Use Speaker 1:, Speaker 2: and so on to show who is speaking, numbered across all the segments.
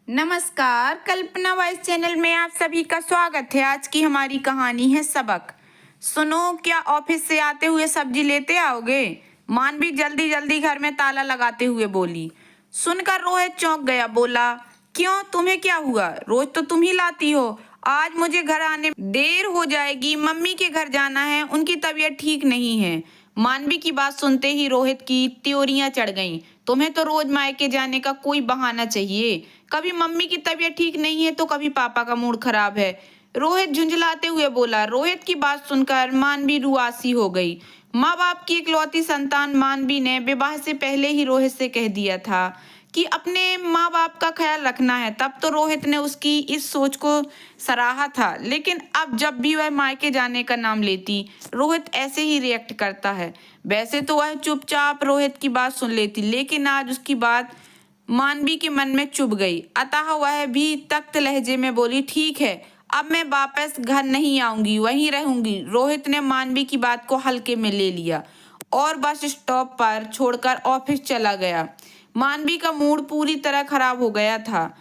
Speaker 1: नमस्कार, कल्पना voice channel में आप सभी का स्वागत है। आज की हमारी कहानी है सबक। सुनो, क्या ऑफिस से आते हुए सब्जी लेते आओगे? मानवी जल्दी जल्दी घर में ताला लगाते हुए बोली। सुनकर रोहित चौंक गया। बोला, क्यों, तुम्हें क्या हुआ? रोज तो तुम ही लाती हो। आज मुझे घर आने में देर हो जाएगी, मम्मी के घर जाना है, उनकी तबीयत ठीक नहीं है। मानवी की बात सुनते ही रोहित की त्योरियां चढ़ गईं। तुम्हें तो रोज मायके जाने का कोई बहाना चाहिए। कभी मम्मी की तबीयत ठीक नहीं है तो कभी पापा का मूड खराब है। रोहित झुंझलाते हुए बोला। रोहित की बात सुनकर मानवी रुआसी हो गई। माँ बाप की इकलौती संतान मानवी ने विवाह से पहले ही रोहित से कह दिया था कि अपने माँ बाप का ख्याल रखना है। तब तो रोहित ने उसकी इस सोच को सराहा था, लेकिन अब जब भी वह मायके जाने का नाम लेती, रोहित ऐसे ही रिएक्ट करता है। वैसे तो वह चुपचाप रोहित की बात सुन लेती, लेकिन आज उसकी बात मानवी के मन में चुभ गई। अतः वह भी तख्त लहजे में बोली, ठीक है, अब मैं वापस घर नहीं आऊंगी, वहीं रहूंगी। रोहित ने मानवी की बात को हल्के में ले लिया और बस स्टॉप पर छोड़कर ऑफिस चला गया। मानवी का मूड पूरी तरह खराब हो गया था।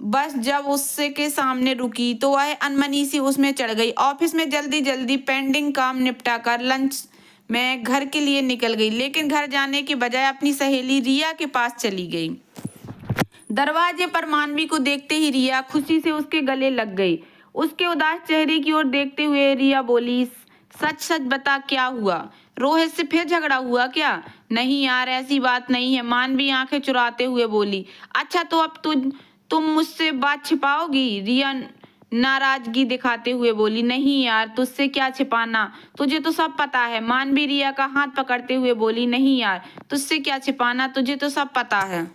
Speaker 1: बस जब उससे के सामने रुकी तो वह अनमनी सी उसमें चढ़ गई। ऑफिस में जल्दी जल्दी पेंडिंग काम निपटाकर लंच में घर के लिए निकल गई, लेकिन घर जाने के बजाय अपनी सहेली रिया के पास चली गई। दरवाजे पर मानवी को देखते ही रिया खुशी से उसके गले लग गई। उसके उदास चेहरे की ओर देखते हुए रिया बोली, सच सच बता, क्या हुआ? रोहित से फिर झगड़ा हुआ क्या? नहीं यार, ऐसी बात नहीं है, मानवी आंखें चुराते हुए बोली। अच्छा, तो अब तुम मुझसे बात छिपाओगी? रिया नाराजगी दिखाते हुए बोली। नहीं यार, तुझसे क्या छिपाना, तुझे तो सब पता है। मानवी रिया का हाथ पकड़ते हुए बोली। नहीं यार, तुझसे क्या छिपाना, तुझे तो सब पता है।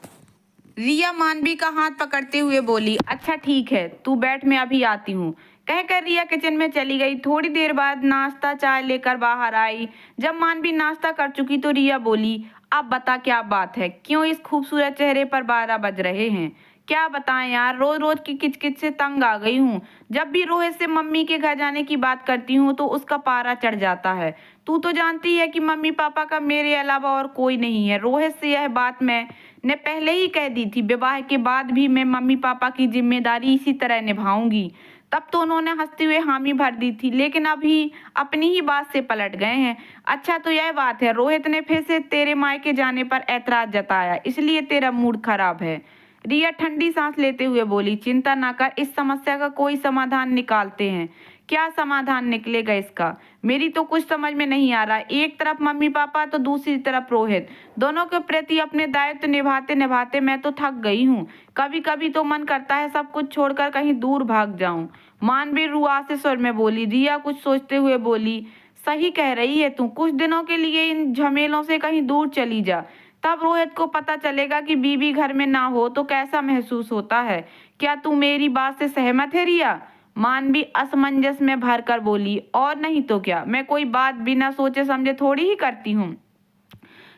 Speaker 1: रिया मानवी का हाथ पकड़ते हुए बोली। अच्छा ठीक है, तू बैठ, मैं अभी आती हूँ। कहकर रिया किचन में चली गई। थोड़ी देर बाद नाश्ता चाय लेकर बाहर आई। जब मानवी नाश्ता कर चुकी तो रिया बोली, अब बता क्या बात है, क्यों इस खूबसूरत चेहरे पर 12 बज रहे हैं? क्या बताएं यार, रोज रोज की किचकिच से तंग आ गई हूँ। जब भी रोहित से मम्मी के घर जाने की बात करती हूँ तो उसका पारा चढ़ जाता है। तू तो जानती है कि मम्मी पापा का मेरे अलावा और कोई नहीं है। रोहित से यह बात मैंने पहले ही कह दी थी। विवाह के बाद भी मैं मम्मी पापा की जिम्मेदारी इसी तरह निभाऊंगी। तब तो उन्होंने हंसते हुए हामी भर दी थी, लेकिन अभी अपनी ही बात से पलट गए हैं। अच्छा, तो यह बात है, रोहित ने फिर से तेरे मायके जाने पर ऐतराज जताया, इसलिए तेरा मूड खराब है। रिया ठंडी सांस लेते हुए बोली। चिंता ना कर, इस समस्या का कोई समाधान निकालते हैं। क्या समाधान निकलेगा इसका? मेरी तो कुछ समझ में नहीं आ रहा। एक तरफ मम्मी पापा तो दूसरी तरफ रोहित, दोनों के प्रति अपने दायित्व निभाते निभाते मैं तो थक गई हूँ। कभी कभी तो मन करता है सब कुछ छोड़कर कहीं दूर भाग जाऊं। मानवी रुआसे स्वर में बोली। रिया कुछ सोचते हुए बोली, सही कह रही है तू, कुछ दिनों के लिए इन झमेलों से कहीं दूर चली जा। तब रोहित को पता चलेगा कि बीवी घर में ना हो तो कैसा महसूस होता है। क्या तू मेरी बात से सहमत है रिया? मानवी असमंजस में भर कर बोली। और नहीं तो क्या, मैं कोई बात बिना सोचे समझे थोड़ी ही करती हूँ।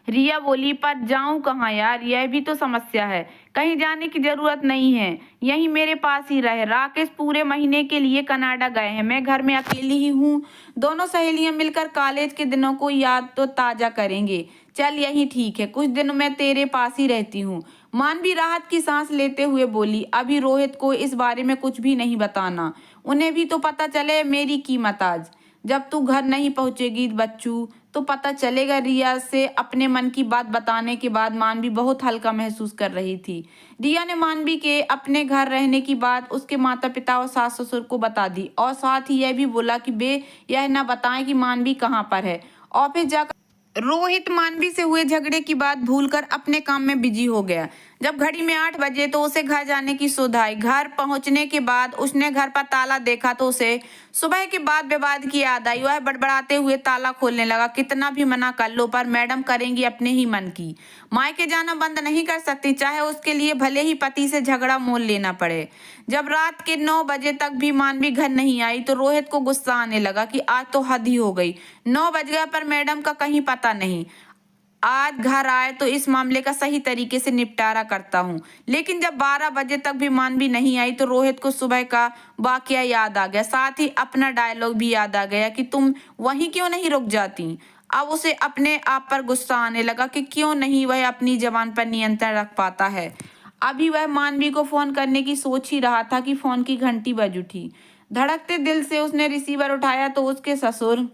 Speaker 1: रिया बोली, पर जाऊं कहाँ यार, यह भी तो समस्या है। कहीं जाने की जरूरत नहीं है, यहीं मेरे पास ही रहे। राकेश पूरे महीने के लिए कनाडा गए हैं, मैं घर में अकेली ही हूँ। दोनों सहेलियां मिलकर कॉलेज के दिनों को याद तो ताजा करेंगे। चल यही ठीक है, कुछ दिन मैं तेरे पास ही रहती हूँ। मानवी राहत की सांस लेते हुए बोली। अभी रोहित को इस बारे में कुछ भी नहीं बताना, उन्हें भी तो पता चले मेरी कीमत। आज जब तू घर नहीं पहुंचेगी बच्चू, तो पता चलेगा। रिया से अपने मन की बात बताने के बाद मानवी बहुत हल्का महसूस कर रही थी। रिया ने मानवी के अपने घर रहने की बात उसके माता पिता और सास ससुर को बता दी, और साथ ही यह भी बोला कि वे यह न बताएं कि मानवी कहाँ पर है। ऑफिस जाकर रोहित मानवी से हुए झगड़े की बात भूलकर अपने काम में बिजी हो गया। जब घड़ी में 8 बजे तो उसे घर जाने की सुध आई। घर पहुंचने के बाद उसने घर पर ताला देखा तो उसे सुबह के बाद विवाद की याद आई। वह बड़बड़ाते हुए ताला खोलने लगा। कितना भी मना कर लो, पर मैडम करेंगी अपने ही मन की। मायके जाना बंद नहीं कर सकती, चाहे उसके लिए भले ही पति से झगड़ा मोल लेना पड़े। जब रात के 9 बजे तक भी मानवी घर नहीं आई तो रोहित को गुस्सा आने लगा कि आज तो हद ही हो गई। 9 बज गया पर मैडम का कहीं पता नहीं। आज घर आए तो इस मामले का सही तरीके से निपटारा करता हूँ। लेकिन जब 12 बजे तक भी मानवी नहीं आई तो रोहित को सुबह का वाकया याद आ गया। साथ ही अपना डायलॉग भी याद आ गया कि तुम वहीं क्यों नहीं रुक जाती। अब उसे अपने आप पर गुस्सा आने लगा कि क्यों नहीं वह अपनी जबान पर नियंत्रण रख पाता है। अभी वह मानवी को फोन करने की सोच ही रहा था कि फोन की घंटी बज उठी। धड़कते दिल से उसने रिसीवर उठाया तो उसके ससुर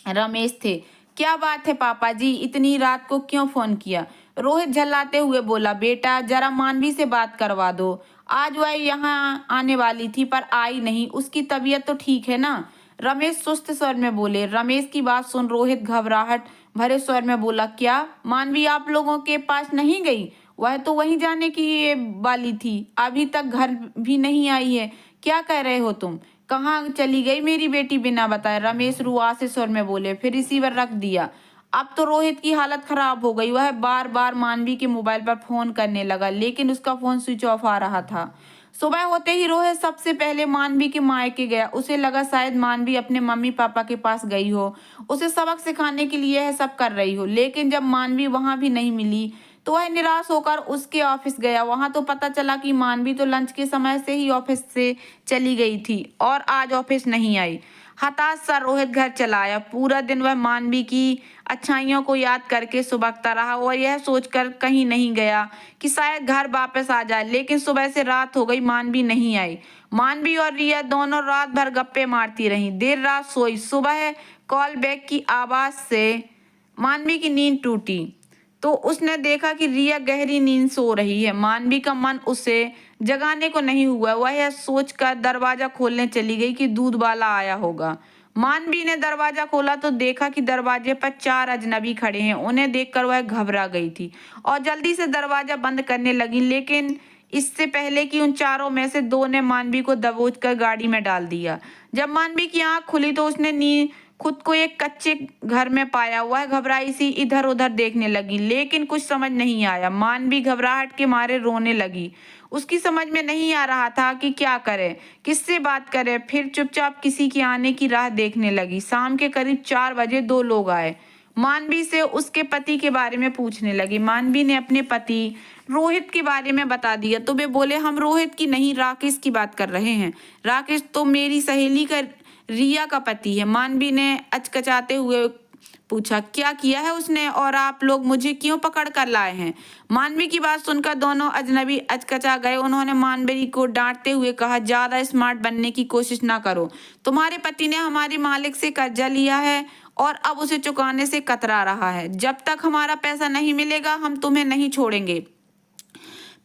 Speaker 1: रमेश थे। क्या बात है पापा जी, इतनी रात को क्यों फोन किया? रोहित झल्लाते हुए बोला, बेटा जरा मानवी से बात करवा दो। आज वह यहाँ आने वाली थी पर आई नहीं, उसकी तबीयत तो ठीक है ना? रमेश सुस्त स्वर में बोले। रमेश की बात सुन रोहित घबराहट भरे स्वर में बोला, क्या मानवी आप लोगों के पास नहीं गई? वह तो वहीं जाने की ये वाली थी, अभी तक घर भी नहीं आई है। क्या कह रहे हो तुम? कहाँ चली गई मेरी बेटी बिना बताए? रमेश रुआसे स्वर में बोले, फिर रिसीवर रख दिया। अब तो रोहित की हालत खराब हो गई। वह बार बार मानवी के मोबाइल पर फोन करने लगा लेकिन उसका फोन स्विच ऑफ आ रहा था। सुबह होते ही रोहित सबसे पहले मानवी के मायके गया। उसे लगा शायद मानवी अपने मम्मी पापा के पास गई हो, उसे सबक सिखाने के लिए यह सब कर रही हो। लेकिन जब मानवी वहां भी नहीं मिली तो वह निराश होकर उसके ऑफिस गया। वहां तो पता चला कि मानवी तो लंच के समय से ही ऑफिस से चली गई थी और आज ऑफिस नहीं आई। हताश सा रोहित घर चला आया। पूरा दिन वह मानवी की अच्छाइयों को याद करके सुबकता रहा और यह सोचकर कहीं नहीं गया कि शायद घर वापस आ जाए। लेकिन सुबह से रात हो गई, मानवी नहीं आई। मानवी और रिया दोनों रात भर गप्पे मारती रहीं, देर रात सोई। सुबह कॉल बैक की आवाज से मानवी की नींद टूटी तो उसने देखा कि रिया गहरी नींद सो रही है। मानवी का मन उसे जगाने को नहीं हुआ। वह यह सोचकर दरवाजा खोलने चली गई कि दूध वाला आया होगा। मानवी ने दरवाजा खोला तो देखा कि दरवाजे पर 4 अजनबी खड़े हैं। उन्हें देखकर वह घबरा गई थी और जल्दी से दरवाजा बंद करने लगी, लेकिन इससे पहले कि उन चारों में से 2 ने मानवी को दबोचकर गाड़ी में डाल दिया। जब मानवी की आंख खुली तो उसने खुद को एक कच्चे घर में पाया। वह घबराई सी इधर उधर देखने लगी लेकिन कुछ समझ नहीं आया। मानवी घबराहट के मारे रोने लगी। उसकी समझ में नहीं आ रहा था कि क्या करे, किससे बात करे। फिर चुपचाप किसी के आने की राह देखने लगी। शाम के करीब 4 बजे 2 लोग आए। मानवी से उसके पति के बारे में पूछने लगी। मानवी ने अपने पति रोहित के बारे में बता दिया तो वे बोले, हम रोहित की नहीं राकेश की बात कर रहे हैं। राकेश तो मेरी सहेली का रिया का पति है। मानवी ने अचकचाते हुए पूछा, क्या किया है उसने और आप लोग मुझे क्यों पकड़ कर लाए हैं? मानवी की बात सुनकर दोनों अजनबी अचकचा गए। उन्होंने मानवी को डांटते हुए कहा, ज्यादा स्मार्ट बनने की कोशिश ना करो। तुम्हारे पति ने हमारे मालिक से कर्जा लिया है और अब उसे चुकाने से कतरा रहा है। जब तक हमारा पैसा नहीं मिलेगा हम तुम्हें नहीं छोड़ेंगे।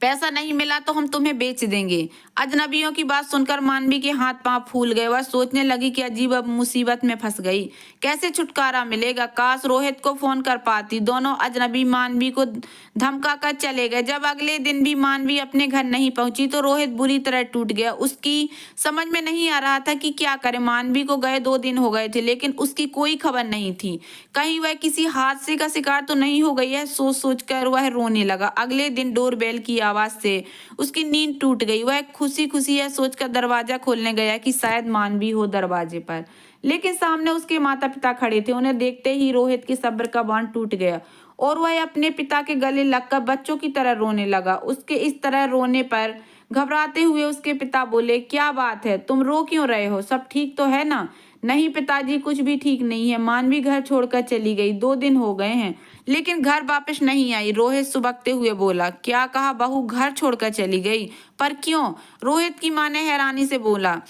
Speaker 1: पैसा नहीं मिला तो हम तुम्हें बेच देंगे। अजनबियों की बात सुनकर मानवी के हाथ पांव फूल गए। वह सोचने लगी कि अजीब अब मुसीबत में फंस गई, कैसे छुटकारा मिलेगा। काश रोहित को फोन कर पाती। दोनों अजनबी मानवी को धमका कर चले गए। जब अगले दिन भी मानवी अपने घर नहीं पहुंची तो रोहित बुरी तरह टूट गया। उसकी समझ में नहीं आ रहा था कि क्या करे। मानवी को गए 2 दिन हो गए थे लेकिन उसकी कोई खबर नहीं थी। कहीं वह किसी हादसे का शिकार तो नहीं हो गई है, सोच सोचकर वह रोने लगा। अगले दिन डोरबेल की आवाज से उसकी नींद टूट गई। वह खुशी खुशी यह सोचकर दरवाजा खोलने गया कि शायद मानवी हो दरवाजे पर, लेकिन सामने उसके माता पिता खड़े थे। उन्हें देखते ही रोहित के सब्र का बांध टूट गया और वह अपने पिता के गले लगकर बच्चों की तरह रोने लगा। उसके इस तरह रोने पर घबराते हुए उसके पिता बोले, क्या बात है, तुम रो क्यों रहे हो? सब ठीक तो है ना? नहीं पिताजी, कुछ भी ठीक नहीं है। मानवी घर छोड़कर चली गई, 2 दिन हो गए हैं लेकिन घर वापस नहीं आई। रोहित सुबकते हुए बोला, क्या कहा? बहू घर छोड़कर चली गई? पर क्यों? रोहित की मां ने हैरानी से बोला,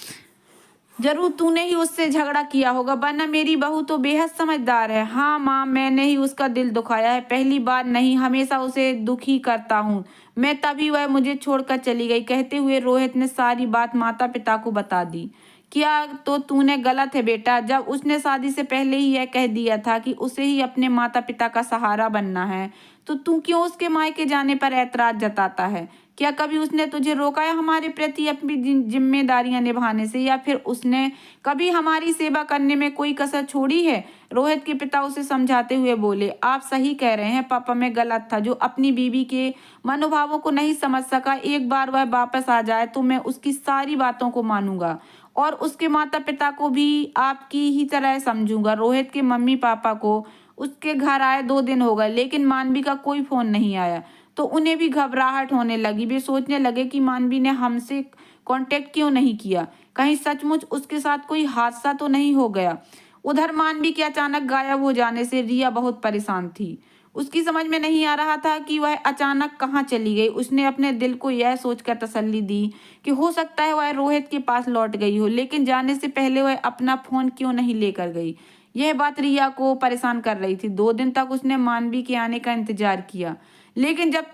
Speaker 1: जरूर तूने ही उससे झगड़ा किया होगा, वरना मेरी बहू तो बेहद समझदार है। हाँ माँ, मैंने ही उसका दिल दुखाया है, पहली बार नहीं, हमेशा उसे दुखी करता हूँ मैं, तभी वह मुझे छोड़कर चली गई। कहते हुए रोहित ने सारी बात माता पिता को बता दी। क्या तो तूने गलत है बेटा, जब उसने शादी से पहले ही यह कह दिया था कि उसे ही अपने माता पिता का सहारा बनना है तो तू क्यों उसके मायके जाने पर ऐतराज जताता है? क्या कभी उसने तुझे रोका है हमारे प्रति अपनी जिम्मेदारियां निभाने से, या फिर उसने कभी हमारी सेवा करने में कोई कसर छोड़ी है? रोहित के पिता उसे समझाते हुए बोले, आप सही कह रहे हैं पापा, मैं गलत था जो अपनी बीवी के मनोभावों को नहीं समझ सका। एक बार वह वापस आ जाए तो मैं उसकी सारी बातों को मानूंगा और उसके माता पिता को भी आपकी ही तरह समझूंगा। रोहित के मम्मी पापा को उसके घर आए 2 दिन हो गए लेकिन मानवी का कोई फोन नहीं आया तो उन्हें भी घबराहट होने लगी। वे सोचने लगे कि मानवी ने हमसे कांटेक्ट क्यों नहीं किया, कहीं सचमुच उसके साथ कोई हादसा तो नहीं हो गया। उधर मानवी के अचानक गायब हो जाने से रिया बहुत परेशान थी। उसकी समझ में नहीं आ रहा था कि वह अचानक कहाँ चली गई। उसने अपने दिल को यह सोचकर तसल्ली दी कि हो सकता है वह रोहित के पास लौट गई हो, लेकिन जाने से पहले वह अपना फ़ोन क्यों नहीं लेकर गई। यह बात रिया को परेशान कर रही थी। 2 दिन तक उसने मानवी के आने का इंतज़ार किया, लेकिन जब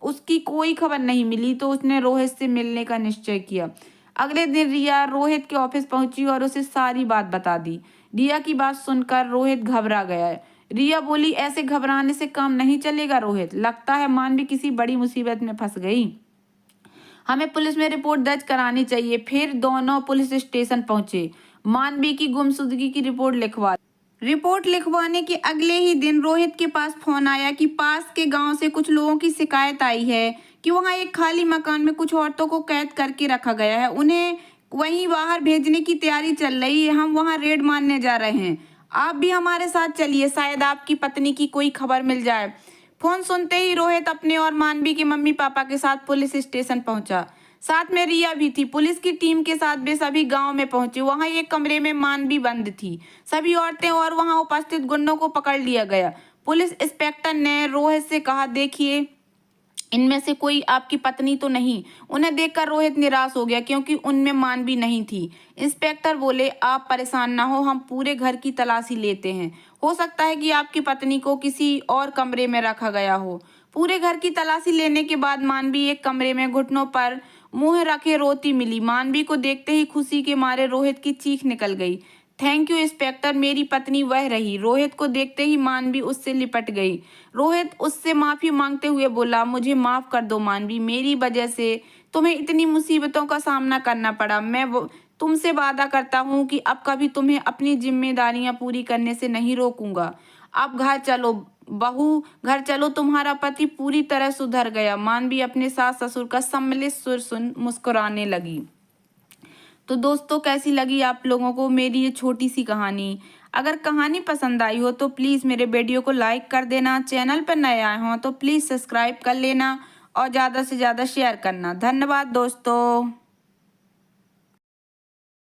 Speaker 1: उसकी कोई खबर नहीं मिली तो उसने रोहित से मिलने का निश्चय किया। अगले दिन रिया रोहित के ऑफिस पहुंची और उसे सारी बात बता दी। रिया की बात सुनकर रोहित घबरा गया। रिया बोली, ऐसे घबराने से काम नहीं चलेगा रोहित, लगता है मानवी किसी बड़ी मुसीबत में फंस गई। हमें पुलिस में रिपोर्ट दर्ज करानी चाहिए। फिर दोनों पुलिस स्टेशन पहुंचे। मानवी की गुमशुदगी की रिपोर्ट लिखवाने के अगले ही दिन रोहित के पास फोन आया कि पास के गांव से कुछ लोगों की शिकायत आई है कि वहां एक खाली मकान में कुछ औरतों को कैद करके रखा गया है। उन्हें वहीं बाहर भेजने की तैयारी चल रही है। हम वहां रेड मारने जा रहे हैं। आप भी हमारे साथ चलिए, शायद आपकी पत्नी की कोई खबर मिल जाए। फोन सुनते ही रोहित अपने और मानवी के मम्मी पापा के साथ पुलिस स्टेशन पहुंचा। साथ में रिया भी थी। पुलिस की टीम के साथ वे सभी गांव में पहुंचे। वहां एक कमरे में मानवी बंद थी। सभी औरतें और वहां उपस्थित गुंडों को पकड़ लिया गया। पुलिस इंस्पेक्टर ने रोहित से कहा, देखिए इनमें से कोई आपकी पत्नी तो नहीं। उन्हें देखकर रोहित निराश हो गया क्योंकि उनमें मानवी नहीं थी। इंस्पेक्टर बोले, आप परेशान ना हो, हम पूरे घर की तलाशी लेते हैं। हो सकता है कि आपकी पत्नी को किसी और कमरे में रखा गया हो। पूरे घर की तलाशी लेने के बाद मानवी एक कमरे में घुटनों पर मुंह रखे रोती मिली। मानवी को देखते ही खुशी के मारे रोहित की चीख निकल गई। थैंक यू इंस्पेक्टर, मेरी पत्नी वह रही। रोहित को देखते ही मानवी उससे लिपट गई। रोहित उससे माफी मांगते हुए बोला, मुझे माफ कर दो मानवी, मेरी वजह से तुम्हें इतनी मुसीबतों का सामना करना पड़ा। तुमसे वादा करता हूँ कि अब कभी तुम्हें अपनी जिम्मेदारियां पूरी करने से नहीं रोकूंगा। अब घर चलो बहू, घर चलो, तुम्हारा पति पूरी तरह सुधर गया। मानवी अपने सास ससुर का सम्मिलित सुर सुन मुस्कुराने लगी। तो दोस्तों, कैसी लगी आप लोगों को मेरी ये छोटी सी कहानी? अगर कहानी पसंद आई हो तो प्लीज़ मेरे वीडियो को लाइक कर देना। चैनल पर नए आए हों तो प्लीज़ सब्सक्राइब कर लेना और ज़्यादा से ज़्यादा शेयर करना। धन्यवाद दोस्तों।